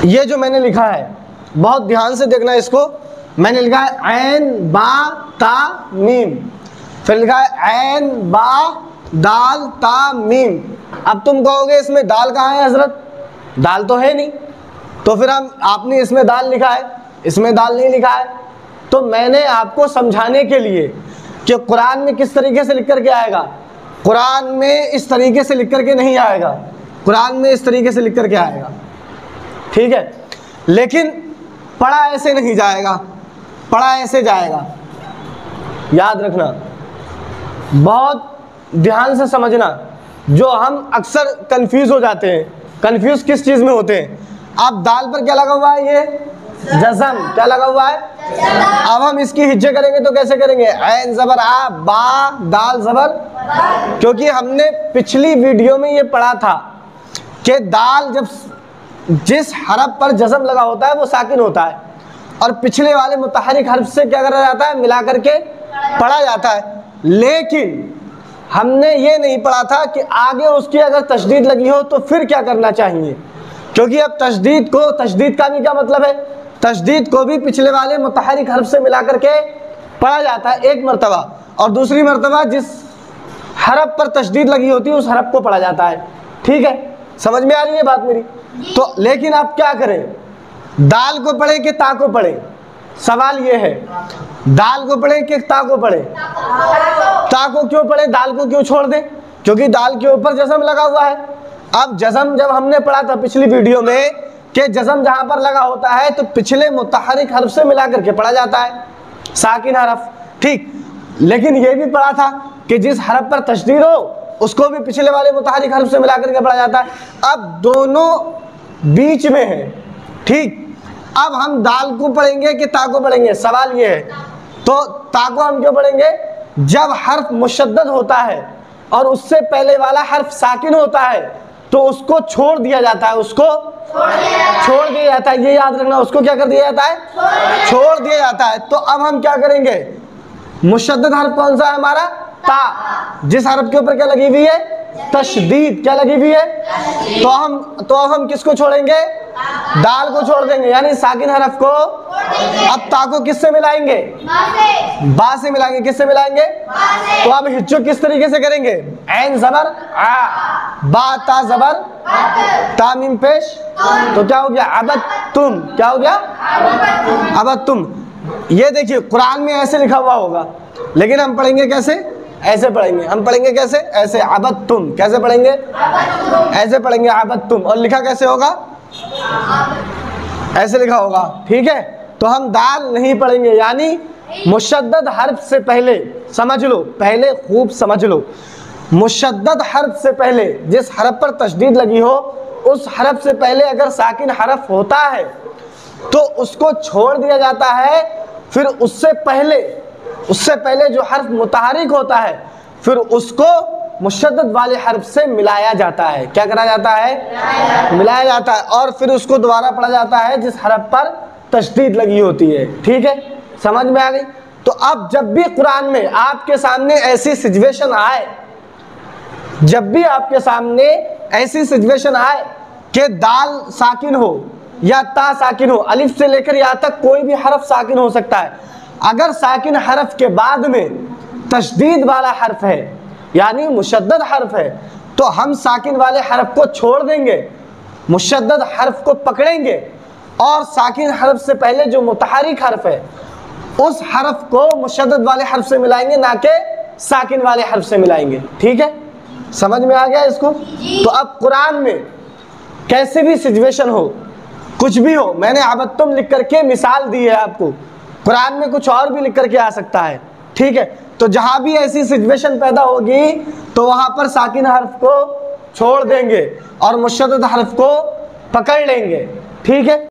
ये जो मैंने लिखा है बहुत ध्यान से देखना इसको। मैंने लिखा है ऐन बा ता मीम, फिर लिखा है ऐन बा दाल ता मीम। अब तुम कहोगे इसमें दाल कहाँ है हजरत, दाल तो है नहीं, तो फिर आपने इसमें दाल लिखा है, इसमें दाल नहीं लिखा है। तो मैंने आपको समझाने के लिए कि कुरान में किस तरीके से लिख करके आएगा, कुरान में इस तरीके से लिख करके नहीं आएगा, कुरान में इस तरीके से लिख करके आएगा, ठीक है। लेकिन पढ़ा ऐसे नहीं जाएगा, पढ़ा ऐसे जाएगा, याद रखना, बहुत ध्यान से समझना। जो हम अक्सर कंफ्यूज हो जाते हैं, कंफ्यूज किस चीज़ में होते हैं। अब दाल पर क्या लगा हुआ है, ये जज़म, क्या लगा हुआ है। अब हम इसकी हिज्जे करेंगे तो कैसे करेंगे, ऐन ज़बर आ, बा दाल ज़बर, क्योंकि हमने पिछली वीडियो में ये पढ़ा था कि दाल जब जिस हरफ पर जज़म लगा होता है वो साकिन होता है, और पिछले वाले मुतहरिक हर्फ से क्या करा जाता है, मिला करके पढ़ा जाता है। लेकिन हमने ये नहीं पढ़ा था कि आगे उसकी अगर तशदीद लगी हो तो फिर क्या करना चाहिए, क्योंकि अब तशदीद को, तशदीद का भी क्या मतलब है, तशदीद को भी पिछले वाले मुतहरिक हर्फ से मिला करके पढ़ा जाता है एक मरतबा, और दूसरी मरतबा जिस हरफ पर तशदीद लगी होती है उस हरफ को पढ़ा जाता है, ठीक है। समझ में आ रही है बात मेरी। तो लेकिन आप क्या करें, दाल को पढ़े कि ता को पढ़े, सवाल ये है, दाल को पढ़े कि ता को पढ़े। ता को क्यों पढ़े, दाल को क्यों छोड़ दें, क्योंकि दाल के ऊपर जज़म लगा हुआ है। अब जज़म जब हमने पढ़ा था पिछली वीडियो में कि जज़म जहाँ पर लगा होता है तो पिछले मुतहरिक हर्फ से मिला करके पढ़ा जाता है, साकिन हरफ, ठीक। लेकिन ये भी पढ़ा था कि जिस हरफ पर तशदीद हो उसको भी पिछले वाले मुतहरिक हर्फ से मिला करके पढ़ा जाता है। अब दोनों बीच में है, ठीक। अब हम दाल को पढ़ेंगे कि ता को पढ़ेंगे, सवाल ये है। तो ता को हम क्यों पढ़ेंगे, जब हर्फ मुशद्दद होता है और उससे पहले वाला हर्फ साकिन होता है तो उसको छोड़ दिया जाता है, उसको छोड़ दिया जाता है, ये याद रखना, उसको क्या कर दिया जाता है, छोड़ दिया जाता है। तो अब हम क्या करेंगे, मुशद्दद हर्फ कौन सा है हमारा, ता, जिस हर्फ के ऊपर क्या लगी हुई है, तशदीद, क्या लगी हुई है। तो हम किसको छोड़ेंगे, दाल को छोड़ देंगे, यानी साकिन हरफ को। अब ता को किससे मिलाएंगे, बा से मिलाएंगे, किससे मिलाएंगे, तो अब हिज्जो किस तरीके से करेंगे, ऐन ज़बर आ, बा ता ज़बर ता मीम पेश, तो क्या हो गया, अबद तुम, क्या हो गया, अबद तुम। ये देखिए कुरान में ऐसे लिखा हुआ होगा, लेकिन हम पढ़ेंगे कैसे, ऐसे पढ़ेंगे। हम पढ़ेंगे कैसे, ऐसे, अबद तुम, कैसे पढ़ेंगे, ऐसे पढ़ेंगे, अबद तुम। और लिखा कैसे होगा, ऐसे लिखा होगा, ठीक है। तो हम दाल नहीं पढ़ेंगे, यानी मुशद्दद हर्फ से पहले, समझ लो, पहले खूब समझ लो, मुशद्दद हर्फ से पहले जिस हरफ पर तशदीद लगी हो उस हरफ से पहले अगर साकिन हरफ होता है तो उसको छोड़ दिया जाता है। फिर उससे पहले जो हर्फ मुतहरिक होता है फिर उसको मुशद्दद वाले हर्फ से मिलाया जाता है। क्या करा जाता है, मिलाया जाता है, और फिर उसको दोबारा पढ़ा जाता है जिस हरफ पर तशदीद लगी होती है, ठीक है। समझ में आ गई। तो अब जब भी कुरान में आपके सामने ऐसी सिचुएशन आए, जब भी आपके सामने ऐसी सिचुएशन आए कि दाल साकिन हो या ता साकिन हो, अलिफ से लेकर यहाँ तक कोई भी हरफ साकिन हो सकता है, अगर साकिन हरफ के बाद में तशदीद वाला हर्फ है यानी मुशद्दद हर्फ है तो हम साकिन वाले हर्फ को छोड़ देंगे, मुशद्दद हर्फ को पकड़ेंगे और साकिन हर्फ से पहले जो मुतहरिक हर्फ है उस हर्फ को मुशद्दद वाले हर्फ से मिलाएंगे, ना कि साकिन वाले हर्फ से मिलाएंगे, ठीक है। समझ में आ गया इसको। तो अब कुरान में कैसे भी सिचुएशन हो, कुछ भी हो, मैंने अबद तुम लिख करके मिसाल दी है आपको, कुरान में कुछ और भी लिख करके आ सकता है, ठीक है। तो जहां भी ऐसी सिचुएशन पैदा होगी तो वहां पर साकिन हर्फ को छोड़ देंगे और मुशद्दद हर्फ को पकड़ लेंगे, ठीक है।